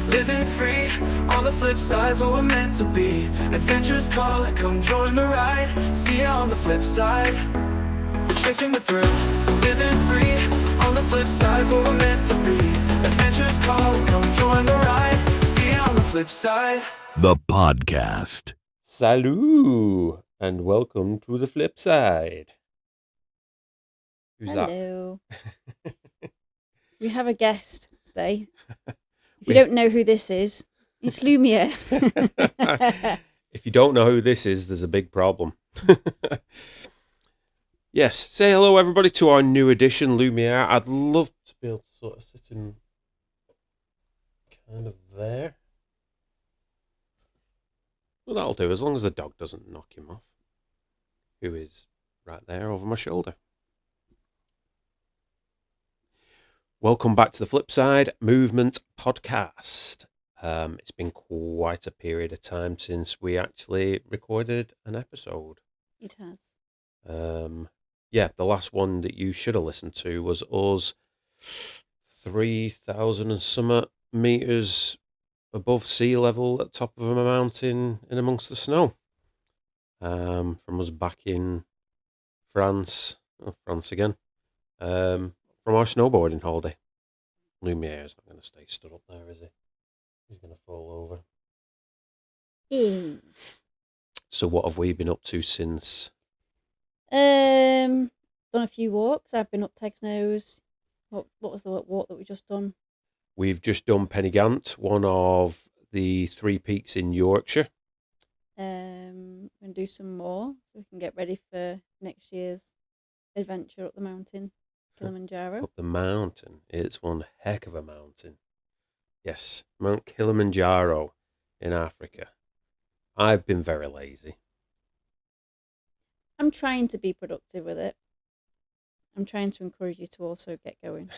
living free. On the flip side's what we're meant to be. Adventures calling, come join the ride. See ya on the flip side. We're chasing the thrill, living free. On the flip side's what we're meant to be. Adventures calling, come join the ride. See ya on the flip side. The podcast. Salut and welcome to the Flipside. Who's Hello. We have a guest today. If We- you don't know who this is, it's Lumiere. that? If you don't know who this is, there's a big problem. Yes, say hello everybody to our new edition, Lumiere. I'd love to be able to sort of sit in kind of there. Well, that'll do, as long as the dog doesn't knock him off, who is right there over my shoulder. Welcome back to the Flipside Movement Podcast. It's been quite a period of time since we actually recorded an episode. It has. The last one that you should have listened to was us 3,000 and some meters above sea level at the top of a mountain in amongst the snow. From us back in France again. From our snowboarding holiday. Lumiere's not going to stay stood up there, is he? He's going to fall over. So what have we been up to since? Done a few walks. I've been up Tegs Nose. What was the walk that we just done? We've just done Pennygant, one of the 3 peaks in Yorkshire. We're going to do some more so we can get ready for next year's adventure up the mountain, Kilimanjaro. Up the mountain. It's one heck of a mountain. Yes, Mount Kilimanjaro in Africa. I've been very lazy. I'm trying to be productive with it. I'm trying to encourage you to also get going.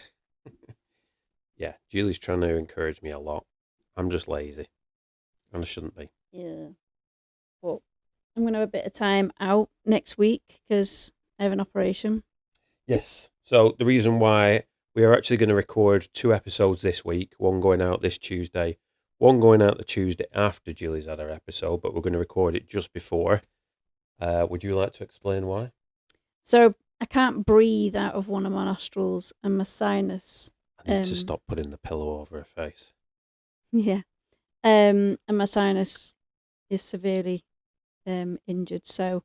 Yeah, Julie's trying to encourage me a lot. I'm just lazy. And I shouldn't be. Yeah. But I'm going to have a bit of time out next week because I have an operation. Yes. So the reason why we are actually going to record 2 episodes this week, one going out this Tuesday, one going out the Tuesday after Julie's had her episode, but we're going to record it just before. Would you like to explain why? So I can't breathe out of one of my nostrils and my sinus. I need to stop putting the pillow over her face. Yeah. And my sinus is severely injured. So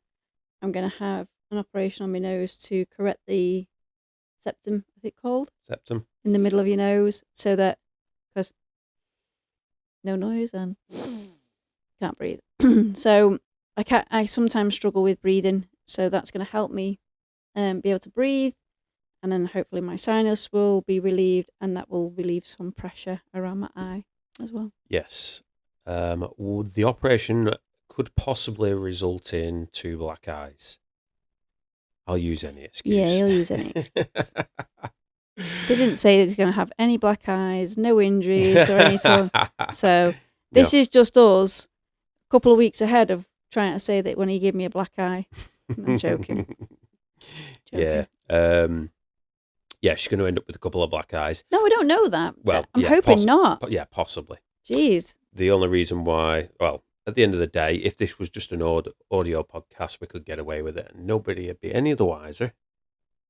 I'm going to have an operation on my nose to correct the septum, I think called, Septum? in the middle of your nose so that, because no noise and can't breathe. So I sometimes struggle with breathing. So that's going to help me be able to breathe. And then hopefully my sinus will be relieved and that will relieve some pressure around my eye as well. Yes. The operation could possibly result in 2 black eyes. I'll use any excuse. Yeah, he'll use any excuse. They didn't say that you're going to have any black eyes, no injuries or any sort. So this is just us a couple of weeks ahead of trying to say that when he gave me a black eye. I'm joking. Yeah. Yeah, she's going to end up with a couple of black eyes. No, we don't know that. Well, I'm yeah, hoping not. Yeah, possibly. Jeez. The only reason why, well, at the end of the day, if this was just an audio podcast, we could get away with it and nobody would be any the wiser.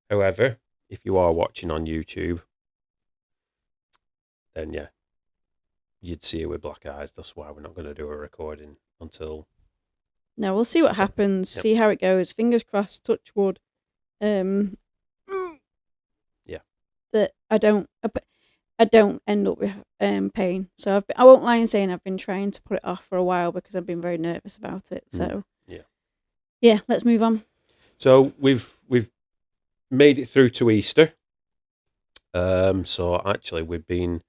However, if you are watching on YouTube, then yeah, you'd see it with black eyes. That's why we're not going to do a recording until... No, we'll see what happens. Yep. See how it goes. Fingers crossed, touch wood. Yeah. That I don't end up with pain. So I won't lie and saying I've been trying to put it off for a while because I've been very nervous about it. So yeah, let's move on. So we've made it through to Easter. So actually we've been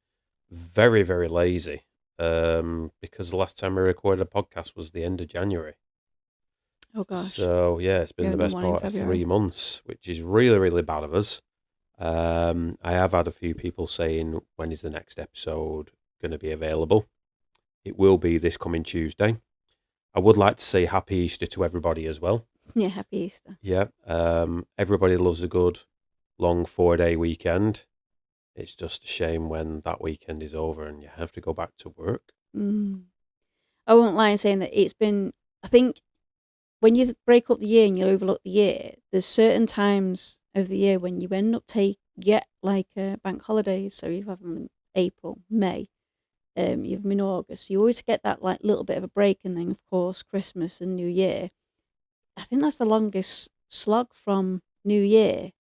very, very lazy because the last time we recorded a podcast was the end of January. Oh gosh. So yeah, it's been We the only best one in part of February. 3 months, which is really, really bad of us. I have had a few people saying, when is the next episode going to be available? It will be this coming Tuesday. I would like to say Happy Easter to everybody as well. Yeah, Happy Easter. Yeah. Everybody loves a good long 4-day weekend It's just a shame when that weekend is over and you have to go back to work. I won't lie in saying that it's been, I think, when you break up the year and you overlook the year, there's certain times of the year when you end up get like bank holidays. So you have them in April, May, you have them in August. You always get that like little bit of a break, and then of course Christmas and New Year. I think that's the longest slog from New Year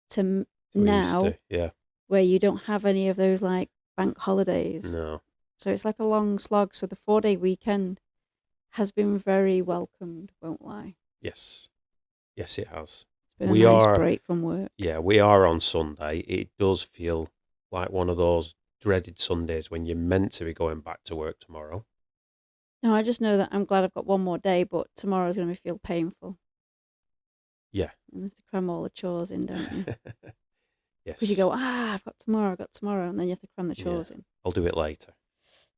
to now, Yeah. where you don't have any of those like bank holidays. No. So it's like a long slog. So the 4-day weekend has been very welcomed, won't lie. Yes. Yes, it has. It's been a nice break from work. Yeah, we are on Sunday. It does feel like one of those dreaded Sundays when you're meant to be going back to work tomorrow. No, I just know that I'm glad I've got one more day, but tomorrow's going to feel painful. Yeah. You have to cram all the chores in, don't you? Yes. Because you go, I've got tomorrow, and then you have to cram the chores in. I'll do it later.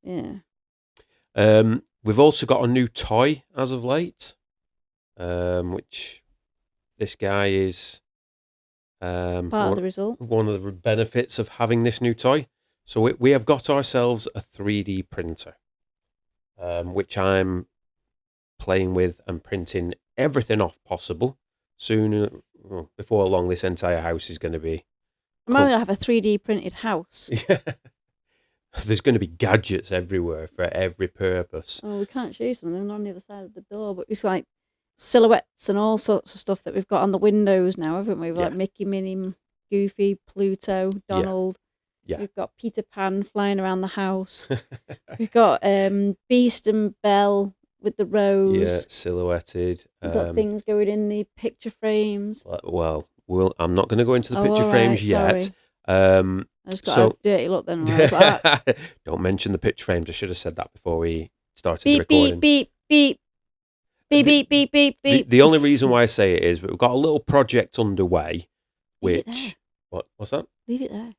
Yeah. We've also got a new toy as of late, which this guy is Part of the result. One of the benefits of having this new toy. So we have got ourselves a 3D printer, which I'm playing with and printing everything off possible. Soon, before long, this entire house is going to be... I'm going to have a 3D printed house. There's going to be gadgets everywhere for every purpose. Oh, we can't show you some of them. They're on the other side of the door, but it's like silhouettes and all sorts of stuff that we've got on the windows now, haven't we? We've like Mickey, Minnie, Goofy, Pluto, Donald. Yeah. We've got Peter Pan flying around the house. We've got Beast and Belle with the rose. Yeah, silhouetted. We've got things going in the picture frames. Well, I'm not going to go into the picture all frames right, yet. I just got a dirty look then. I was like, don't mention the picture frames. I should have said that before we started the beep, recording. beep, beep, beep, beep, beep, beep, beep. The only reason why I say it is we've got a little project underway, which... What's that? Leave it there.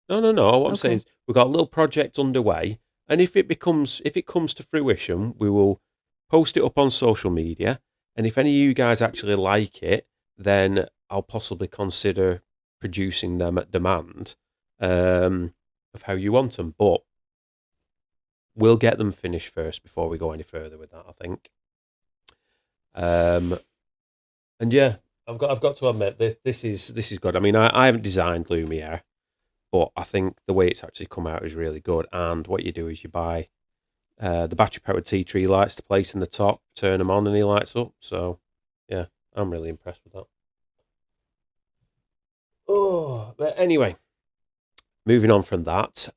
No. What I'm saying is we've got a little project underway, and if it comes to fruition, we will post it up on social media. And if any of you guys actually like it, then I'll possibly consider producing them at demand of how you want them. But we'll get them finished first before we go any further with that, I think. And yeah, I've got to admit this is good. I mean, I haven't designed Lumiere, but I think the way it's actually come out is really good. And what you do is you buy the battery-powered tea tree lights to place in the top, turn them on, and he lights up. So, yeah, I'm really impressed with that. Oh, but anyway, moving on from that.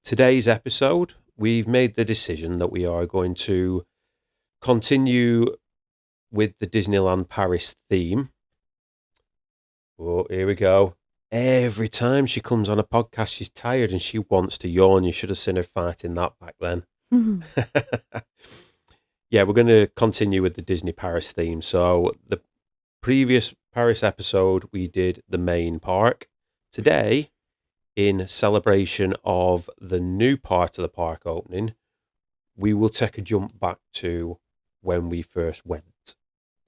Today's episode, we've made the decision that we are going to continue with the Disneyland Paris theme. Oh, here we go. Every time she comes on a podcast, she's tired and she wants to yawn. You should have seen her fighting that back then. Yeah, we're going to continue with the Disney Paris theme. So the previous Paris episode, we did the main park. Today, in celebration of the new part of the park opening, we will take a jump back to when we first went.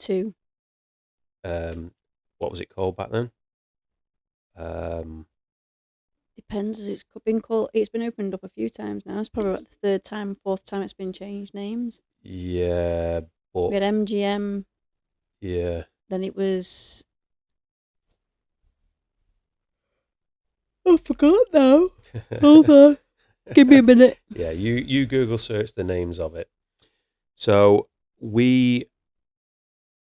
To? What was it called back then? Depends. It's been opened up a few times now. It's probably about the third time, fourth time it's been changed names. Yeah, but We had MGM. yeah. Then it was... I forgot now. Hold on. Give me a minute. Yeah, you Google search the names of it. So we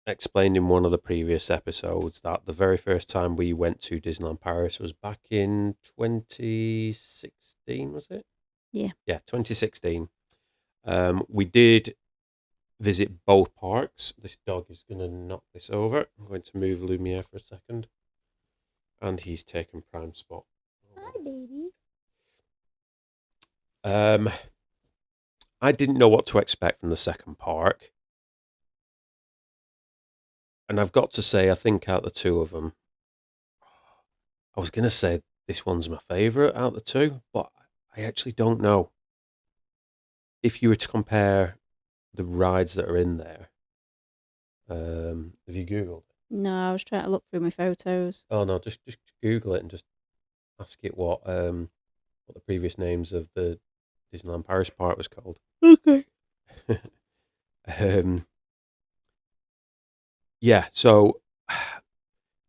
explained in one of the previous episodes that the very first time we went to Disneyland Paris was back in 2016, was it? Yeah. Yeah, 2016. We did visit both parks. This dog is going to knock this over. I'm going to move Lumiere for a second. And he's taken prime spot. Hi, baby. I didn't know what to expect from the second park. And I've got to say, I think out of the two of them, I was going to say this one's my favourite out of the two, but I actually don't know. If you were to compare the rides that are in there, have you Googled it? No, I was trying to look through my photos. Oh no, just Google it and just ask it what the previous names of the Disneyland Paris part was called. Okay. um, yeah. So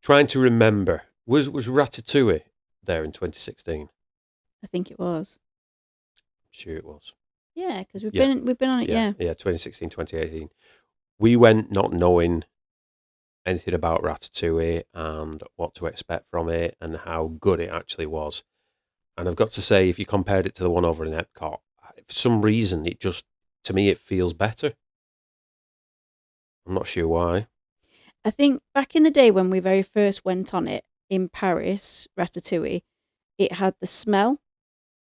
trying to remember, was Ratatouille there in 2016? I think it was. I'm sure it was. Yeah, because Yeah. we've been on it. Yeah. Yeah, 2016, 2018. We went not knowing anything about Ratatouille and what to expect from it and how good it actually was. And I've got to say, if you compared it to the one over in Epcot, for some reason, to me, it feels better. I'm not sure why. I think back in the day when we very first went on it in Paris, Ratatouille, it had the smell,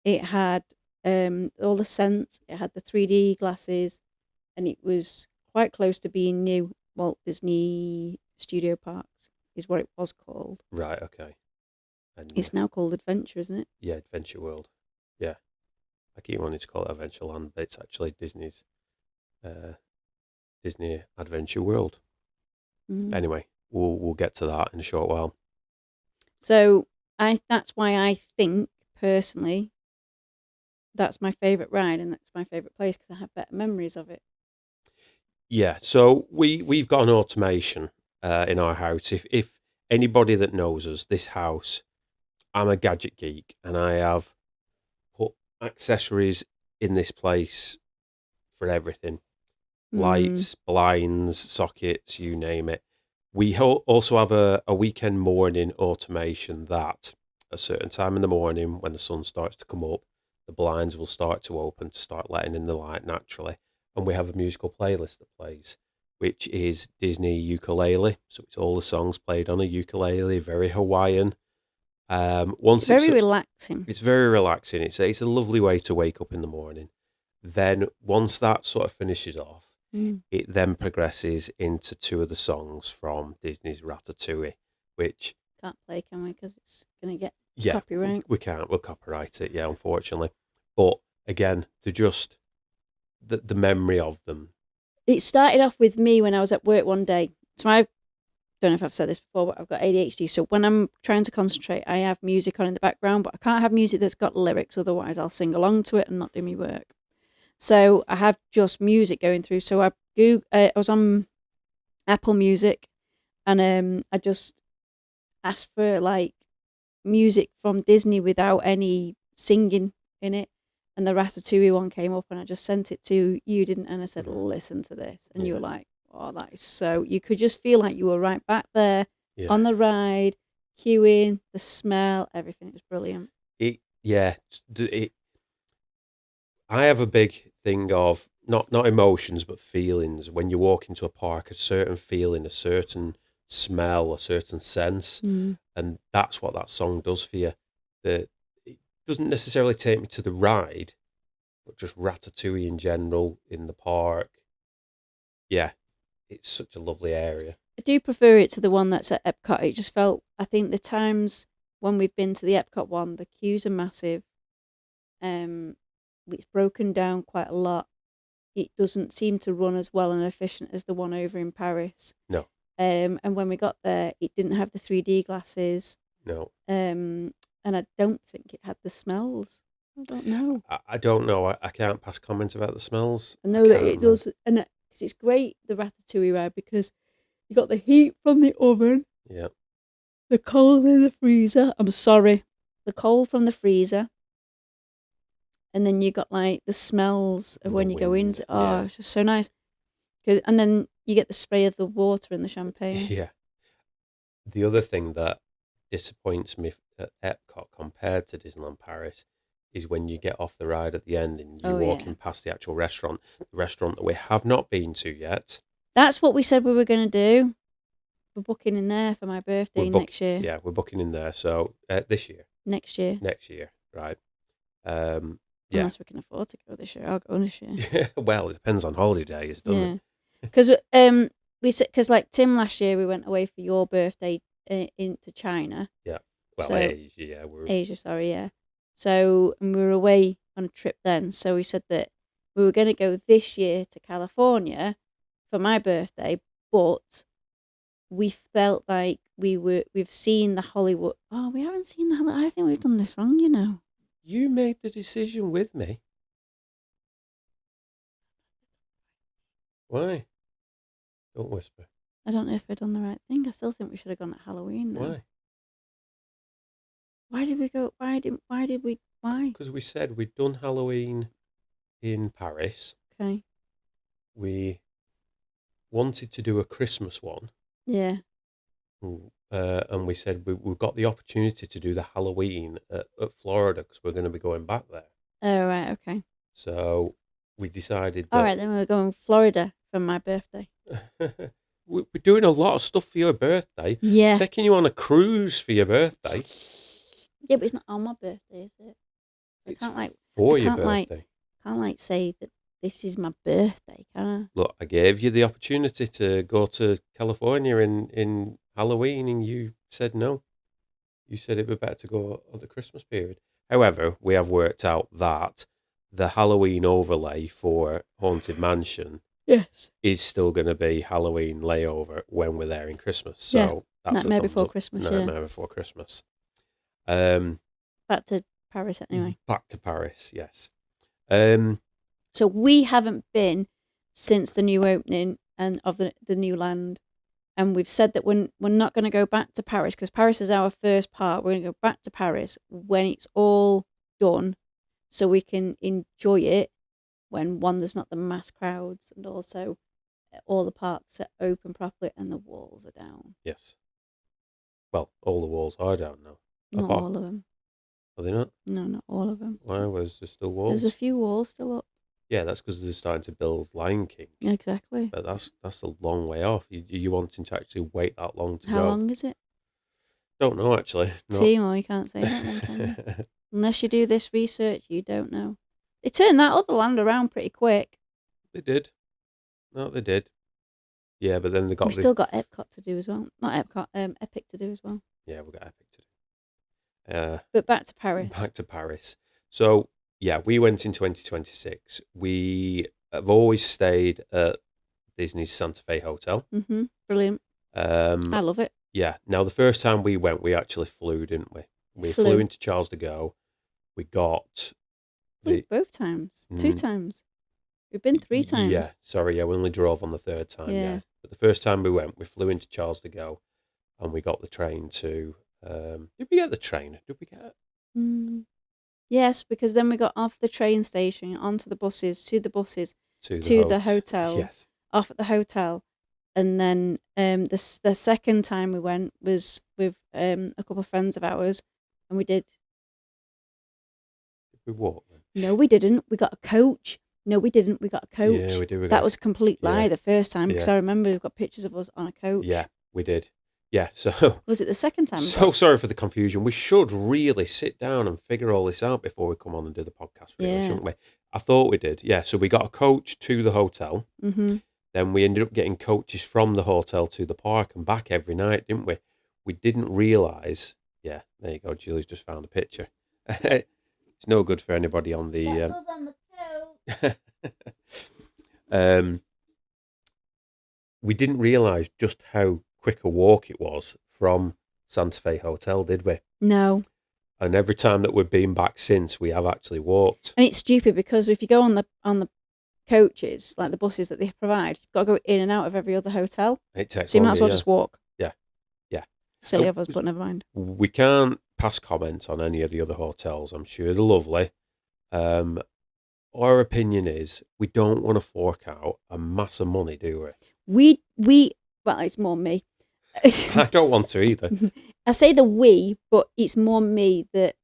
it had all the scents, it had the 3D glasses, and it was quite close to being new. Walt Disney Studio Parks is what it was called. Right, okay. And It's now called Adventure, isn't it? yeah, Adventure World. Yeah. I keep wanting to call it Adventureland, but it's actually Disney's Disney Adventure World. Mm. Anyway, we'll get to that in a short while. So that's why I think personally that's my favourite ride and that's my favourite place because I have better memories of it. Yeah, so we've got an automation in our house. If anybody that knows us, this house, I'm a gadget geek and I have put accessories in this place for everything. Lights, blinds, sockets, you name it. We also have a weekend morning automation that at a certain time in the morning when the sun starts to come up, the blinds will start to open to start letting in the light naturally. And we have a musical playlist that plays, which is Disney ukulele. So it's all the songs played on a ukulele, very Hawaiian. Very relaxing. It's very relaxing. It's a lovely way to wake up in the morning. Then once that sort of finishes off, it then progresses into two of the songs from Disney's Ratatouille, which Can't play, can we? Because it's going to get yeah, copyright. we can't. We'll copyright it. Yeah, unfortunately. But again, to just the memory of them. It started off with me when I was at work one day. So I don't know if I've said this before, but I've got ADHD. So when I'm trying to concentrate, I have music on in the background, but I can't have music that's got lyrics. Otherwise, I'll sing along to it and not do my work. So I have just music going through. So I was on Apple Music, and I just asked for like music from Disney without any singing in it. And the Ratatouille one came up, and I just sent it to you, didn't? And I said, "Listen to this," and you were like, "Oh, that is so." You could just feel like you were right back there on the ride, queuing, the smell, everything. It was brilliant. I have a big thing of not emotions but feelings. When you walk into a park, a certain feeling, a certain smell, a certain sense, and that's what that song does for you. It doesn't necessarily take me to the ride, but just Ratatouille in general in the park. Yeah, it's such a lovely area. I do prefer it to the one that's at Epcot. It just felt, I think the times when we've been to the Epcot one, the queues are massive. It's broken down quite a lot. It doesn't seem to run as well and efficient as the one over in Paris. No. And when we got there, it didn't have the 3D glasses. No. And I don't think it had the smells. I don't know. I don't know. I can't pass comments about the smells. I know that it does, and because it's great, the Ratatouille ride, because you got the heat from the oven. Yeah. The cold in the freezer. I'm sorry. The cold from the freezer. And then you got like the smells of when you go into. Oh, it's just so nice. And then you get the spray of the water and the champagne. Yeah. The other thing that disappoints me at Epcot compared to Disneyland Paris is when you get off the ride at the end and you're walking past the actual restaurant, the restaurant that we have not been to yet. That's what we said we were going to do. We're booking in there for my birthday next year. Yeah, we're booking in there. So this year. Next year, right. Unless we can afford to go this year, I'll go this year. Well, it depends on holiday days, doesn't it? Because like Tim last year, we went away for your birthday into China. Yeah. Well, Asia. Yeah, Asia. Sorry, yeah. So and we were away on a trip then. So we said that we were going to go this year to California for my birthday, but we felt like we've seen the Hollywood. Oh, we haven't seen the Hollywood. I think we've done this wrong, you know. You made the decision with me. Why? Don't whisper. I don't know if we've done the right thing. I still think we should have gone at Halloween now. Why? Why did we go? Why? Because we said we'd done Halloween in Paris. Okay. We wanted to do a Christmas one. Yeah. And we said we've got the opportunity to do the Halloween at Florida because we're going to be going back there. Oh, right. Okay. So we decided that... All right, then we're going to Florida for my birthday. We're doing a lot of stuff for your birthday. Yeah. Taking you on a cruise for your birthday. Yeah, but it's not on my birthday, is it? It's I can't for your can't, birthday. Can't say that this is my birthday, can I? Look, I gave you the opportunity to go to California in Halloween and you said no. You said it would be better to go at the Christmas period. However, we have worked out that the Halloween overlay for Haunted Mansion is still going to be Halloween layover when we're there in Christmas. So that's Nightmare Before Christmas, Nightmare Before Christmas. Back to Paris anyway. Back to Paris, yes. So we haven't been since the new opening and of the new land. And we've said that we're not going to go back to Paris because Paris is our first part. We're going to go back to Paris when it's all done so we can enjoy it when, one, there's not the mass crowds and also all the parks are open properly and the walls are down. Yes. Well, all the walls are down now. Not all of them. Are they not? No, not all of them. Why was there still walls? There's a few walls still up. Yeah, that's because they're starting to build Lion King. Exactly. But that's a long way off. You wanting to actually wait that long to go? How long is it? Don't know, actually. No. Timo, you can't say that then, can you? Unless you do this research, you don't know. They turned that other land around pretty quick. They did. No, they did. Yeah, but then they got... We still got Epcot to do as well. Not Epcot, Epic to do as well. Yeah, we've got Epic to do. But back to Paris. Back to Paris. So, yeah, we went in 2026. We have always stayed at Disney's Santa Fe Hotel. Mm-hmm. Brilliant. I love it. Yeah. Now, the first time we went, we actually flew, didn't we? We flew into Charles de Gaulle. We got... both times. 2 times. We've been 3 times. Yeah, sorry, we only drove on the 3rd time, yeah. But the first time we went, we flew into Charles de Gaulle and we got the train to... did we get the train? Did we get it? Yes, because then we got off the train station, onto the buses, to the hotels, yes. Off at the hotel. And then the second time we went was with a couple of friends of ours, and we did... Did we walk then? No, we didn't. We got a coach. No, we didn't. We got a coach. Yeah, we did. That was a complete lie the first time because Yeah. I remember we've got pictures of us on a coach. Yeah, we did. Yeah, so... Was it the second time? So sorry for the confusion. We should really sit down and figure all this out before we come on and do the podcast, really, shouldn't we? I thought we did. Yeah, so we got a coach to the hotel. Mm-hmm. Then we ended up getting coaches from the hotel to the park and back every night, didn't we? We didn't realise... Yeah, there you go. Julie's just found a picture. It's no good for anybody on the... That's us on the coach. We didn't realise just how quick a walk it was from Santa Fe Hotel, did we? No. And every time that we've been back since, we have actually walked. And it's stupid because if you go on the coaches, like the buses that they provide, you've got to go in and out of every other hotel. It takes so you might as well longer, just walk. Yeah. Silly of us, but never mind. We can't pass comment on any of the other hotels. I'm sure they're lovely. Our opinion is we don't want to fork out a mass of money, do we? Well, it's more me. I don't want to either. I say the we, but it's more me that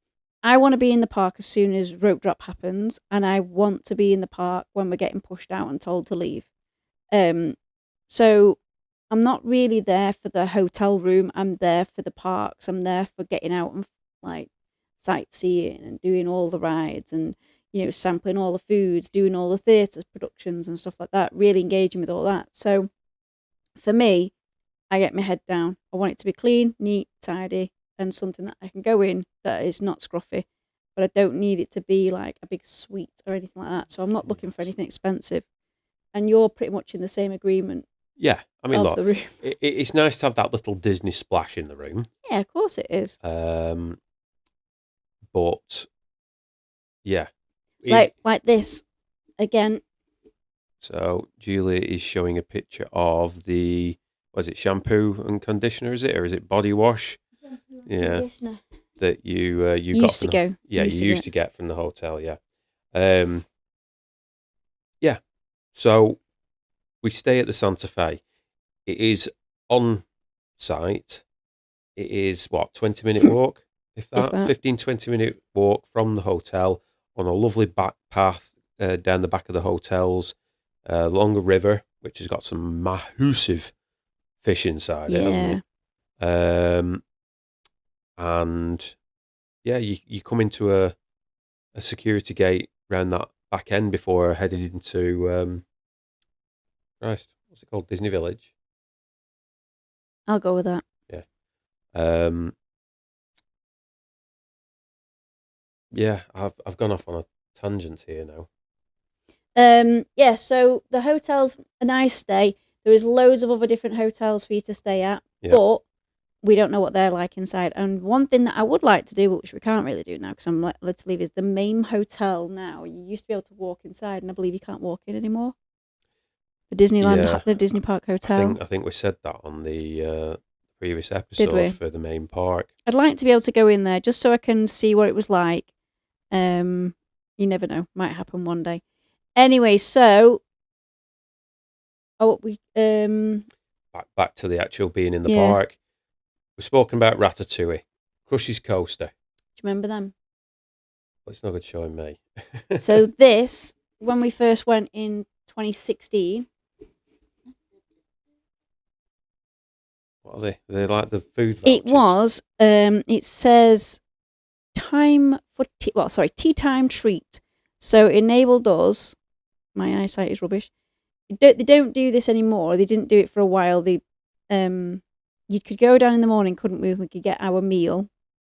I want to be in the park as soon as rope drop happens, and I want to be in the park when we're getting pushed out and told to leave. So I'm not really there for the hotel room. I'm there for the parks. I'm there for getting out and like sightseeing and doing all the rides and, you know, sampling all the foods, doing all the theatre productions and stuff like that, really engaging with all that. So for me, I get my head down. I want it to be clean, neat, tidy, and something that I can go in that is not scruffy, but I don't need it to be like a big suite or anything like that. So I'm not looking for anything expensive. And you're pretty much in the same agreement. Yeah, I mean, of look, the room. it's nice to have that little Disney splash in the room. Yeah, of course it is. But yeah, Like this again. So Julia is showing a picture of the, was it shampoo and conditioner? Is it, or is it body wash? Yeah, Conditioner. that you got Used to from go. yeah, you used to get from the hotel. Yeah, yeah. So we stay at the Santa Fe. It is on site. It is what, 20-minute walk, if that, 15-20-minute walk from the hotel on a lovely back path down the back of the hotels, along a river, which has got some massive fish inside it, hasn't it? And yeah, you come into a security gate round that back end before heading into Christ, what's it called? Disney Village. I'll go with that. Yeah. Yeah, I've gone off on a tangent here now. Yeah, so the hotel's a nice stay. There is loads of other different hotels for you to stay at, but we don't know what they're like inside. And one thing that I would like to do, which we can't really do now because I'm led to leave, is the main hotel now. You used to be able to walk inside, and I believe you can't walk in anymore. The Disneyland, the Disney Park Hotel. I think we said that on the previous episode for the main park. I'd like to be able to go in there just so I can see what it was like. You never know, might happen one day. Anyway, so back to the actual being in the park. We've spoken about Ratatouille, Crush's Coaster. Do you remember them? Well, it's not good showing me. So this, when we first went in 2016. What are they? They're like the food vouchers. It was. It says tea time treat. So it enabled us. My eyesight is rubbish. They don't do this anymore. They didn't do it for a while. You could go down in the morning, couldn't we? We could get our meal.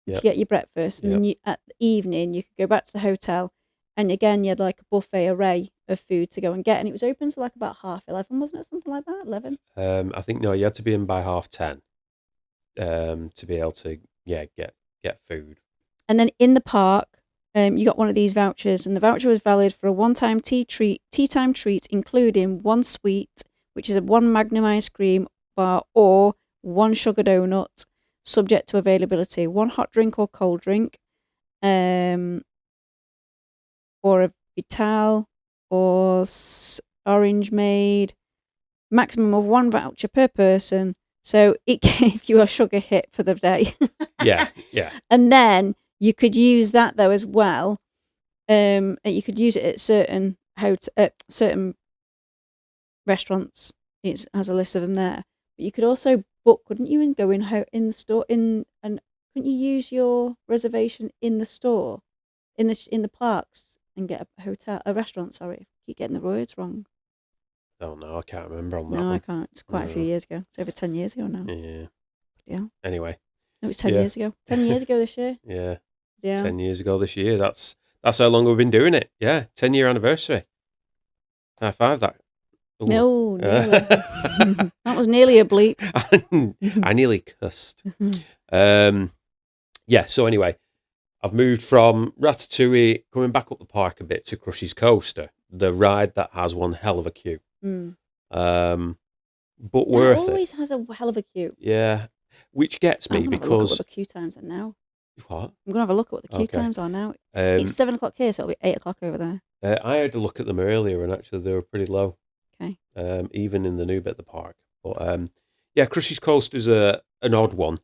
You could get your breakfast, and then at the evening you could go back to the hotel, and again you had like a buffet array of food to go and get, and it was open to like about 11:30, wasn't it? Something like that, 11. I think no, you had to be in by 10:30 to be able to get food. And then in the park, you got one of these vouchers, and the voucher was valid for a one-time tea time treat, including one sweet, which is a 1 Magnum ice cream bar, or 1 sugar donut, subject to availability, 1 hot drink or cold drink, or a Vital or Orange Made, maximum of 1 voucher per person. So it gave you a sugar hit for the day. Yeah. And then you could use that though as well. You could use it at certain certain restaurants. It has a list of them there. But you could also book, couldn't you, and go in the store and couldn't you use your reservation in the store, in the parks, and get a restaurant? Sorry, I keep getting the words wrong. Oh no, I can't remember on that. No, one. I can't. It's quite a few years ago. It's over 10 years ago now. Yeah. Anyway. No, it's 10 years ago. 10 years ago this year. Yeah. 10 years ago this year. That's how long we've been doing it. Yeah, 10-year anniversary. High five that. Ooh. No, that was nearly a bleep. I nearly cussed. Yeah. So anyway, I've moved from Ratatouille, coming back up the park a bit, to Crush's Coaster, the ride that has one hell of a queue. But worth it. Always has a hell of a queue. Yeah, which gets me because I'm gonna look at what the queue times are now. What? I'm gonna have a look at what the queue times are now. It's 7 o'clock here, so it'll be 8 o'clock over there. I had a look at them earlier, and actually they were pretty low. Okay. Even in the new bit of the park, but yeah, Crush's Coaster is an odd one.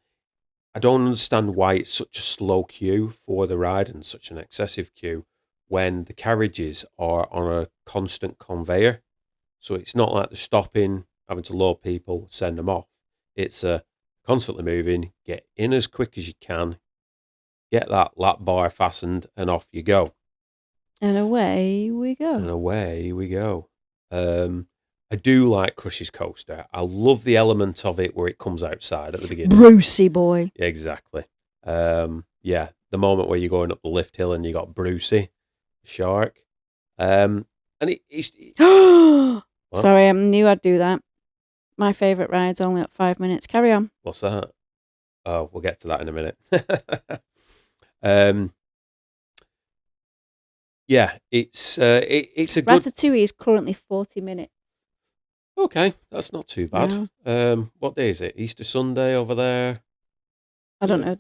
I don't understand why it's such a slow queue for the ride and such an excessive queue when the carriages are on a constant conveyor. So it's not like they're stopping, having to load people, send them off. It's constantly moving. Get in as quick as you can, get that lap bar fastened, and off you go. And away we go. I do like Crush's Coaster. I love the element of it where it comes outside at the beginning. Brucey boy. Exactly. Yeah, the moment where you're going up the lift hill and you got Brucey, the shark. And it's Sorry, I knew I'd do that. My favourite ride's only at 5 minutes. Carry on. What's that? Oh, we'll get to that in a minute. um, yeah, it's a good. Ratatouille is currently 40 minutes. Okay, that's not too bad. What day is it? Easter Sunday over there. I don't know.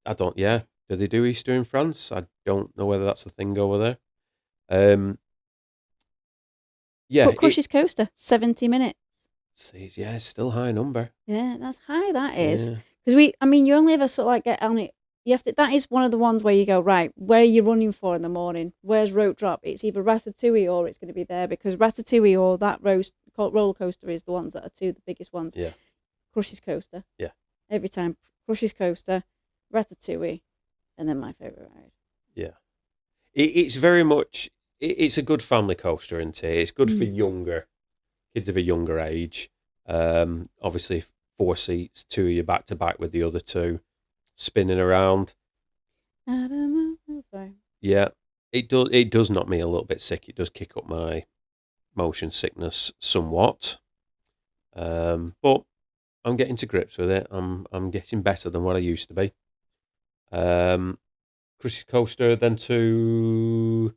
I don't. Yeah, do they do Easter in France? I don't know whether that's a thing over there. Yeah, But Crush's Coaster, 70 minutes. yeah, it's still a high number. Yeah, that's high, that is. Yeah. Because you only ever sort of like get on it. You have to. That is one of the ones where you go, right, where are you running for in the morning? Where's Rope Drop? It's either Ratatouille or it's going to be there, because Ratatouille or that roller coaster is the ones that are the biggest ones. Yeah. Crush's Coaster. Yeah. Every time. Crush's Coaster, Ratatouille, and then my favourite ride. Yeah. It's very much, it's a good family coaster, isn't it? It's good for kids of a younger age. Obviously, 4 seats, 2 of you back to back with the other 2, spinning around. Sorry. Yeah, it does knock me a little bit sick. It does kick up my motion sickness somewhat. But I'm getting to grips with it. I'm getting better than what I used to be. Crush's Coaster, then to,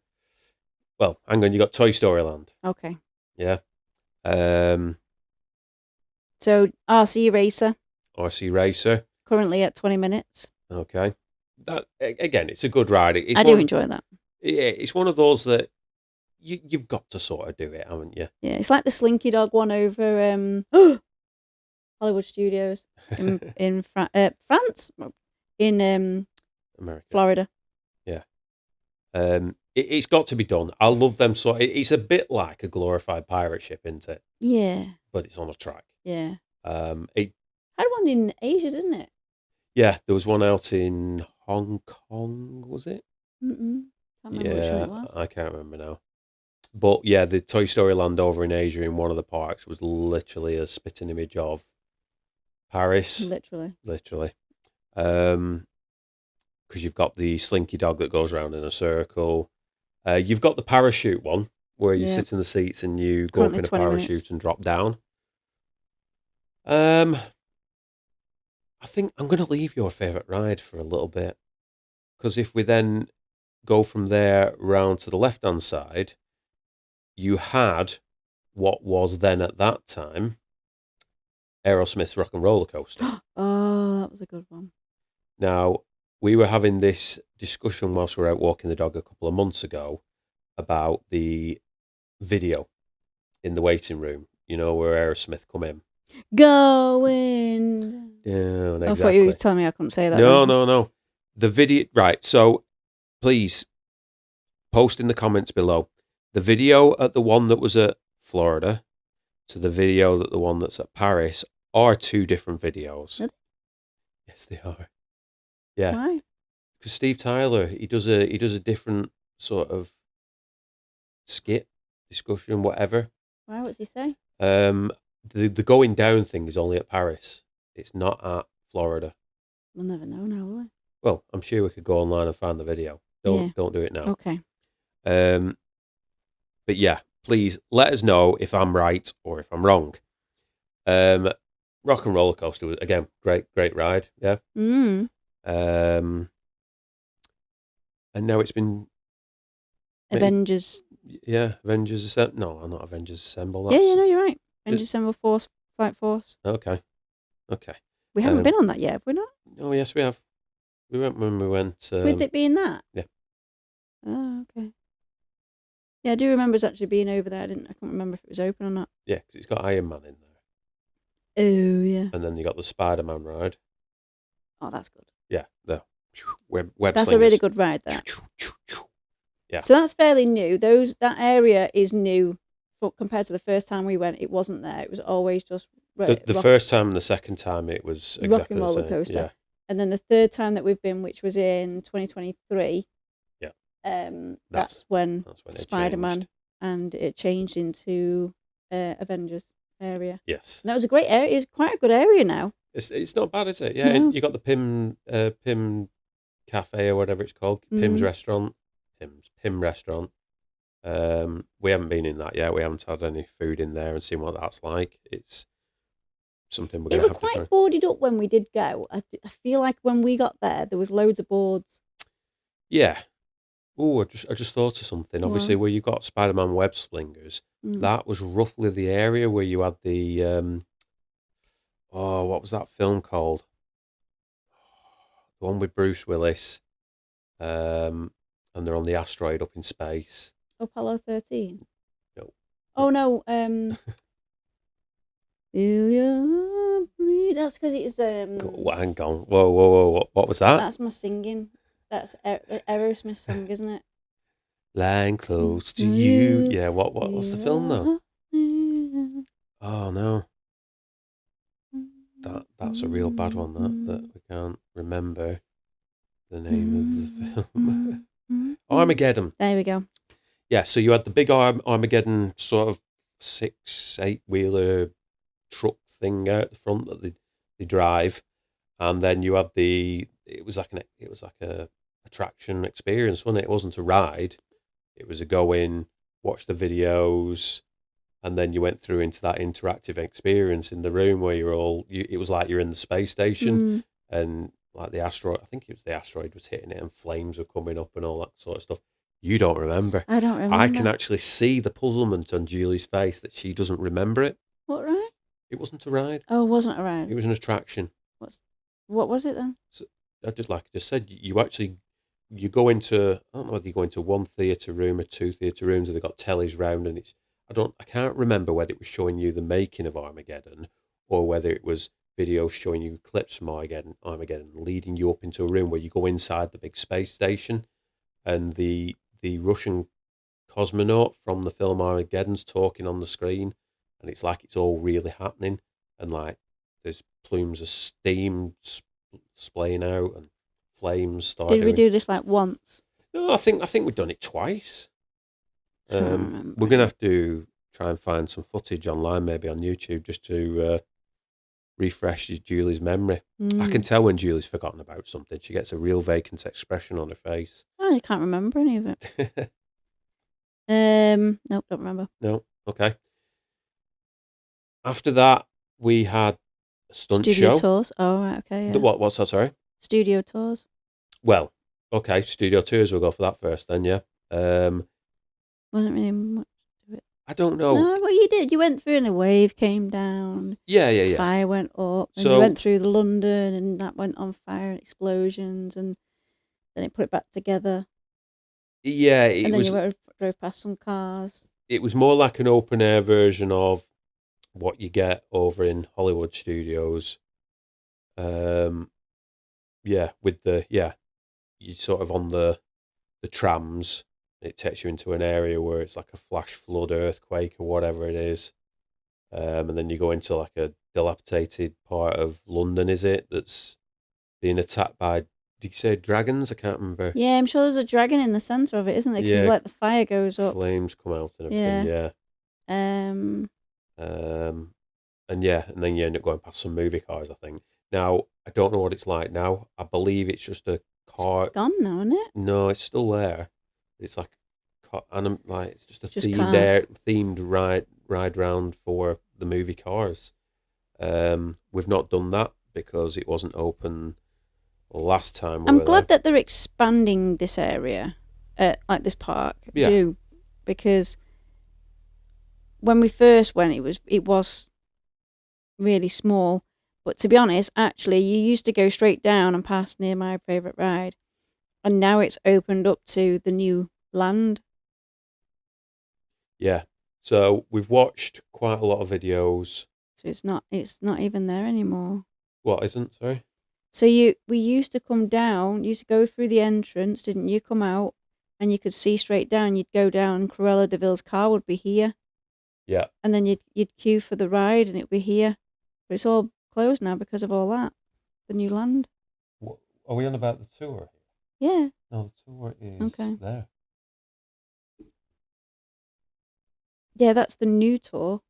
well, hang on, you got Toy Story Land. Okay. Yeah. So RC Racer, RC Racer. currently at 20 minutes. Okay. That again, it's a good ride. I do enjoy that. Yeah, it's one of those that you've got to sort of do it, haven't you? Yeah, it's like the Slinky Dog one over Hollywood Studios in France, in America. Florida. Yeah. It's got to be done. I love them. It's a bit like a glorified pirate ship, isn't it? Yeah. But it's on a track. Yeah. It Had one in Asia, didn't it? Yeah, there was one out in Hong Kong, was it? Can't remember which one it was. I can't remember now. But yeah, the Toy Story Land over in Asia in one of the parks was literally a spitting image of Paris. Literally. Because you've got the Slinky Dog that goes around in a circle. You've got the parachute one where you sit in the seats and you go up in a parachute and drop down. I think I'm going to leave your favourite ride for a little bit, because if we then go from there round to the left-hand side, you had what was then at that time Aerosmith's Rock and Roller Coaster. Oh, that was a good one. Now, we were having this discussion whilst we were out walking the dog a couple of months ago about the video in the waiting room, where Aerosmith come in. Going down, exactly. I thought you were telling me I couldn't say that. No. The video, right, so please post in the comments below the video at the one that was at Florida to the video that the one that's at Paris are 2 different videos. Really? Yes, they are. Yeah. Why? Because Steve Tyler, he does a different sort of skit, discussion, whatever. Why? What's he say? The going down thing is only at Paris. It's not at Florida. We'll never know now, will we? Well, I'm sure we could go online and find the video. Don't do it now. Okay. But yeah, please let us know if I'm right or if I'm wrong. Rock and Roller Coaster was, again, great ride. Yeah. And now it's been Avengers. Yeah, Avengers Assemble. No, not Avengers Assemble. Yeah, you're right. Avengers Assemble Force, Flight Force. Okay. We haven't been on that yet, have we not? Oh, yes, we have. We went when we went. With it being that? Yeah. Oh, okay. Yeah, I do remember us actually being over there. I can't remember if it was open or not. Yeah, because it's got Iron Man in there. Oh, yeah. And then you got the Spider-Man ride. Oh, that's good. Yeah, the web That's slingers. a really good ride, that. Yeah. So that's fairly new. That area is new, but compared to the first time we went, it wasn't there. It was always just the first time and the second time it was exactly rock and roller the same. coaster. Yeah. And then the third time that we've been, which was in 2023, that's when Spider-Man changed. and it changed into Avengers area. Yes. And that was a great area. It's quite a good area now. It's not bad, is it? Yeah, No. you got the Pim Cafe or whatever it's called, Pim's restaurant. Pim restaurant. We haven't been in that yet. We haven't had any food in there and seen what that's like. It's something we're It going was to have to try. quite boarded up when we did go. I feel like when we got there was loads of boards. Yeah. Oh, I just thought of something. Obviously, What? where you got Spider-Man web slingers, Mm. that was roughly the area where you had the what was that film called? The one with Bruce Willis, and they're on the asteroid up in space. Apollo 13. No. Oh no. That's because it's Hang on. Whoa. What was that? That's my singing. That's Aerosmith song, isn't it? Lying close to you. Yeah. What's the film though? Oh no. That's a real bad one. That we can't remember the name of the film. Armageddon. There we go. Yeah, so you had the big Armageddon sort of 6-8 wheeler truck thing out the front that they drive, and then you had it was like a attraction experience, wasn't it? It wasn't a ride. It was a go in, watch the videos, and then you went through into that interactive experience in the room where it was like you're in the space station, and like the asteroid, I think it was the asteroid was hitting it and flames were coming up and all that sort of stuff. You don't remember. I don't remember. I can actually see the puzzlement on Julie's face that she doesn't remember it. What ride? It wasn't a ride. Oh, it wasn't a ride. It was an attraction. What was it then? So, I did like I just said, you go into, I don't know whether you go into one theatre room or two theatre rooms and they've got tellies round, and I can't remember whether it was showing you the making of Armageddon or whether it was videos showing you clips from Armageddon leading you up into a room where you go inside the big space station, and the Russian cosmonaut from the film Armageddon's talking on the screen, and it's like it's all really happening, and like there's plumes of steam splaying out and flames starting. Did we do this like once? No, I think we've done it twice. Remember. We're gonna have to try and find some footage online, maybe on YouTube, just to refresh Julie's memory. I can tell when Julie's forgotten about something. She gets a real vacant expression on her face. I can't remember any of it. Nope, don't remember. No, okay. After that, we had a stunt Studio show. tours. Oh, right, okay. Yeah. What's that? Sorry. Studio tours. Well, okay. Studio tours. We'll go for that first, then. Yeah. Wasn't really much to it. I don't know. No, what you did, you went through and a wave came down. Yeah. Fire went up, and So- you went through the London, and that went on fire and explosions, and then it put it back together. Yeah, And then you drove past some cars. it was more like an open air version of what you get over in Hollywood studios. You sort of on the trams. It takes you into an area where it's like a flash flood earthquake or whatever it is. And then you go into like a dilapidated part of London, is it? That's being attacked by, did you say dragons? I can't remember. Yeah, I'm sure there's a dragon in the centre of it, isn't there? Because Yeah. like the fire goes up. Flames come out and everything, yeah. Um, And then you end up going past some movie cars, I think. Now, I don't know what it's like now. I believe it's just a car. gone now, isn't it? No, it's still there. It's like, it's just a Just themed ride round for the movie cars. We've not done that because it wasn't open last time. I'm glad that they're expanding this area, like this park. Yeah. Because when we first went, it was really small. But to be honest, actually, you used to go straight down and past near my favourite ride, and now it's opened up to the new land. Yeah. So we've watched quite a lot of videos. So it's not even there anymore. What isn't? Sorry. So we used to come down, used to go through the entrance, didn't you? Come out, and you could see straight down. You'd go down, Cruella de Vil's car would be here. Yeah. And then you'd queue for the ride, and it'd be here. But it's all closed now because of all that. The new land. Are we on about the tour? Yeah. No, the tour is Okay. there. Yeah, that's the new tour.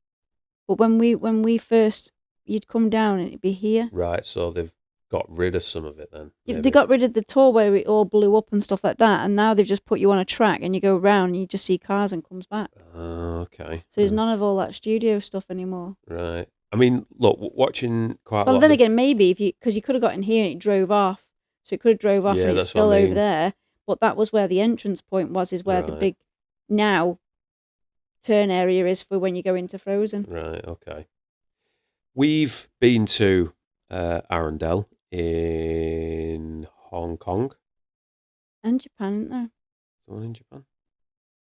But when we first, you'd come down and it'd be here. Right, so they've got rid of some of it then. They maybe. got rid of the tour where it all blew up and stuff like that, and now they've just put you on a track and you go round and you just see cars and comes back. Okay. So there's none of all that studio stuff anymore. Right. I mean, look, watching quite a Well, lot. then again, maybe because you could have got in here and it drove off, so it could have drove off Yeah, and it's that's what I still over mean. there. But that was where the entrance point was, is where the Right. big now turn area is for when you go into Frozen. Right. Okay. We've been to Arendelle in Hong Kong. And Japan, isn't there? The one in Japan.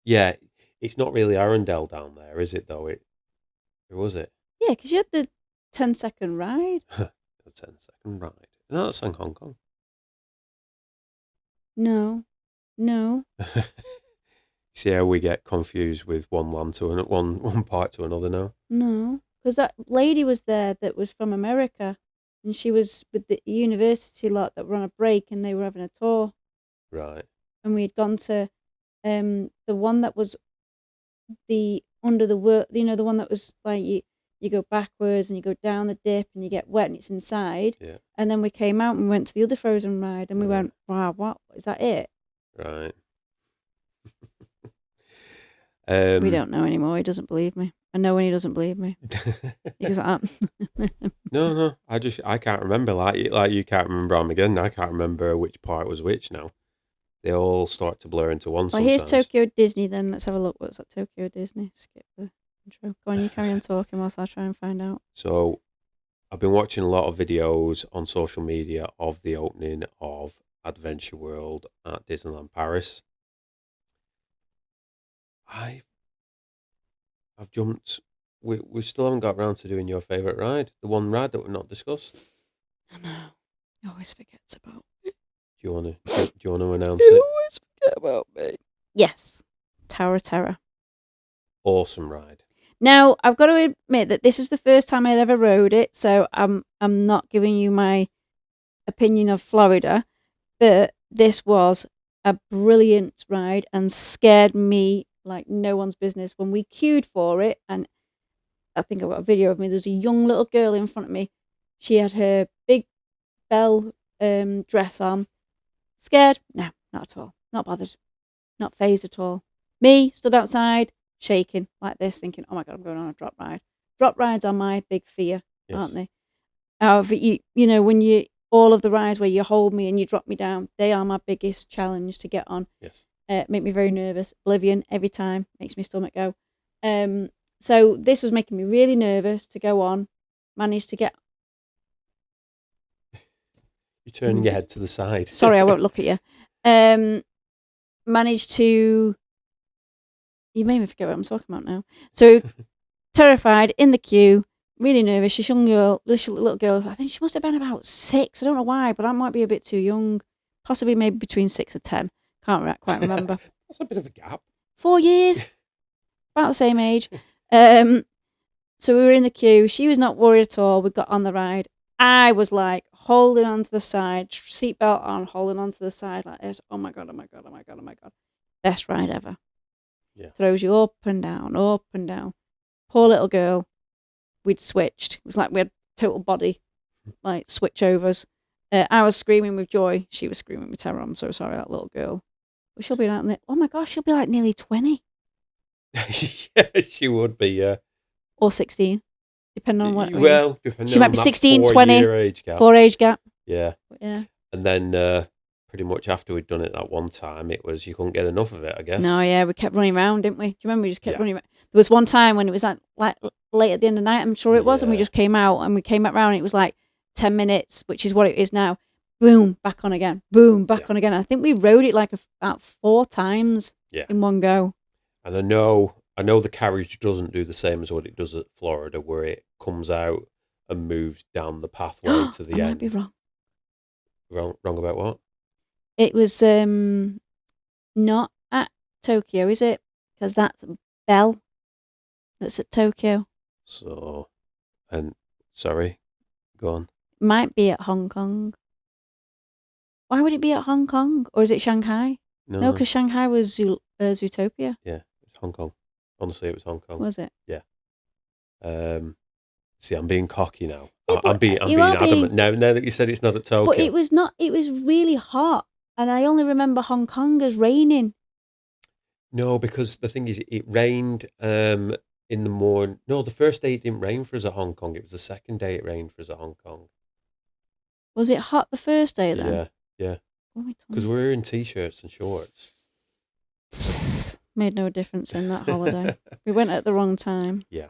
Yeah, it's not really Arendelle down there, is it? Though where was it? Yeah, because you had the 10-second ride. A 10-second ride. No, that's in Hong Kong. No. See how we get confused with one land to one part to another now. No, because that lady was there that was from America, and she was with the university lot that were on a break, and they were having a tour, Right. and we had gone to the one that was the under the world, the one that was like you go backwards and you go down the dip and you get wet and it's inside. Yeah. And then we came out and went to the other Frozen ride, and we Right. went, wow, what is that? It? Right. We don't know anymore. He doesn't believe me. I know when he doesn't believe me. He goes, No. I can't remember. Like you can't remember Armageddon. I can't remember which part was which now. They all start to blur into one. Well, here's sometimes. Tokyo Disney then. Let's have a look. What's that? Tokyo Disney. Skip the intro. Go on, you carry on talking whilst I try and find out. So, I've been watching a lot of videos on social media of the opening of Adventure World at Disneyland Paris. I've jumped. We still haven't got around to doing your favourite ride, the one ride that we've not discussed. I know. He always forgets about Do you want to announce You it? always forget about me. Yes. Tower of Terror. Awesome ride. Now, I've got to admit that this is the first time I'd ever rode it, so I'm not giving you my opinion of Florida, but this was a brilliant ride and scared me like no one's business when we queued for it. And I think I've got a video of me. There's a young little girl in front of me. She had her big bell dress on. Scared? No, not at all. Not bothered. Not phased at all. Me, stood outside, shaking like this, thinking, oh my God, I'm going on a drop ride. Drop rides are my big fear, aren't they? However, you know, when all of the rides where you hold me and you drop me down, they are my biggest challenge to get on. Yes. Make me very nervous. Oblivion every time makes my stomach go. So this was making me really nervous to go on. Managed to get. You're turning your head to the side. Sorry, I won't look at you. Managed to. You made me forget what I'm talking about now. So terrified in the queue, really nervous. This young girl, this little girl, I think she must have been about 6. I don't know why, but I might be a bit too young. Possibly maybe between 6 and 10. Can't quite remember. That's a bit of a gap. 4 years, about the same age. So we were in the queue. She was not worried at all. We got on the ride. I was like holding on to the side, seatbelt on, holding on to the side like this. Oh my God, oh my God, oh my God, oh my God. Best ride ever. Yeah. Throws you up and down, up and down. Poor little girl. We'd switched. It was like we had total body, like switchovers. I was screaming with joy. She was screaming with terror. I'm so sorry, that little girl. But she'll be out in it. Oh my gosh, she'll be like nearly 20. Yeah, she would be, yeah. Or 16, depending on what. Well, depending she might on be that 16, 20. 4-year age gap. 4 age gap. Yeah. But yeah. And then pretty much after we'd done it that one time, it was you couldn't get enough of it, I guess. No, yeah, we kept running around, didn't we? Do you remember we just kept Yeah. running around? There was one time when it was like late at the end of the night, I'm sure it was, and we Yeah. just came out and we came back round and it was like 10 minutes, which is what it is now. Boom, back on again. Boom, back Yeah. on again. I think we rode it like about 4 times Yeah. in one go. And I know the carriage doesn't do the same as what it does at Florida, where it comes out and moves down the pathway to the I end. might be wrong. Wrong about what? It was not at Tokyo, is it? Because that's Belle. That's at Tokyo. So, and sorry, go on. Might be at Hong Kong. Why would it be at Hong Kong? Or is it Shanghai? No, because Shanghai was Zootopia. Yeah, it's Hong Kong. Honestly, it was Hong Kong. Was it? See, I'm being cocky now. Yeah, I'm being adamant now that you said it's not at Tokyo. But it was not. It was really hot, and I only remember Hong Kong as raining. No, because the thing is, it rained in in the morning. No, the first day it didn't rain for us at Hong Kong. It was the second day it rained for us at Hong Kong. Was it hot the first day then? Yeah. Oh, my Because tummy. we were in t-shirts and shorts. Made no difference in that holiday. We went at the wrong time. Yeah.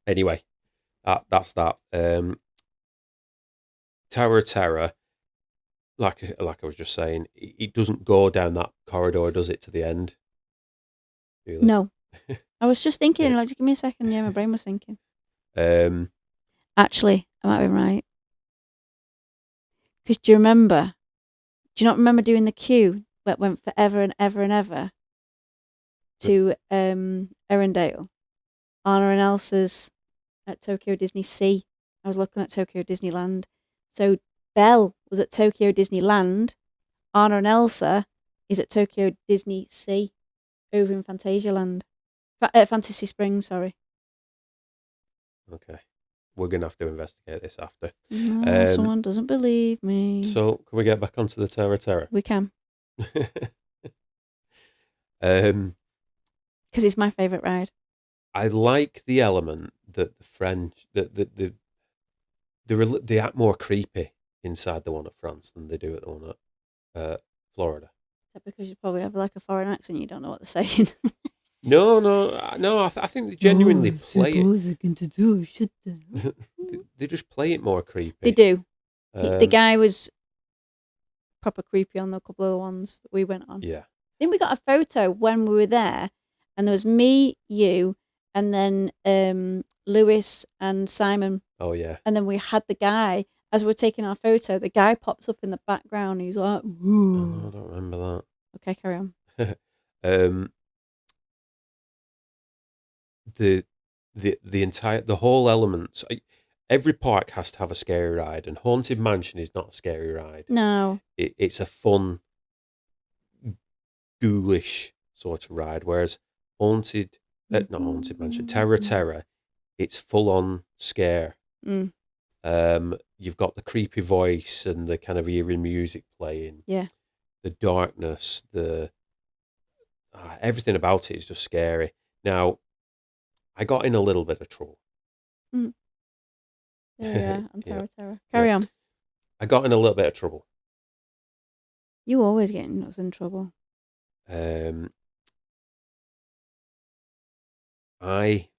Anyway, that's that. Tower of Terror, like I was just saying, it doesn't go down that corridor, does it, to the end? Really? No. I was just thinking, Yeah. like, just give me a second. Yeah, my brain was thinking. Um, Actually, I might be right. Because do you not remember doing the queue that went forever and ever and ever to Arendelle? Anna and Elsa's at Tokyo Disney Sea. I was looking at Tokyo Disneyland. So Belle was at Tokyo Disneyland. Anna and Elsa is at Tokyo Disney Sea over in Fantasialand. Fantasy Springs, sorry. okay. We're going to have to investigate this after. No, someone doesn't believe me. So, can we get back onto the Tower of Terror? We can. Um, Because it's my favourite ride. I like the element that the French, they act more creepy inside the one at France than they do at the one at Florida. Is that because you probably have like a foreign accent, you don't know what they're saying? No. I think they genuinely play it. it. They just play it more creepy. They do. The Um, guy was proper creepy on the couple of the ones that we went on. Yeah. I think we got a photo when we were there, and there was me, you, and then Lewis and Simon, Oh yeah. and then we had the guy. As we're taking our photo, the guy pops up in the background. He's like, Oh, "Whoa." I don't remember Okay, carry on. that. The whole elements. Every park has to have a scary ride, and Haunted Mansion is not a scary ride. No. It's a fun, ghoulish sort of ride. Whereas not Haunted Mansion, Tower of Terror, it's full on scare. Mm. You've got the creepy voice and the kind of eerie music playing. Yeah. The darkness, everything about it is just scary. Now, I got in a little bit of trouble. There we are, on Yeah. Tower of Terror. Carry on. I got in a little bit of trouble. You always getting us in trouble. I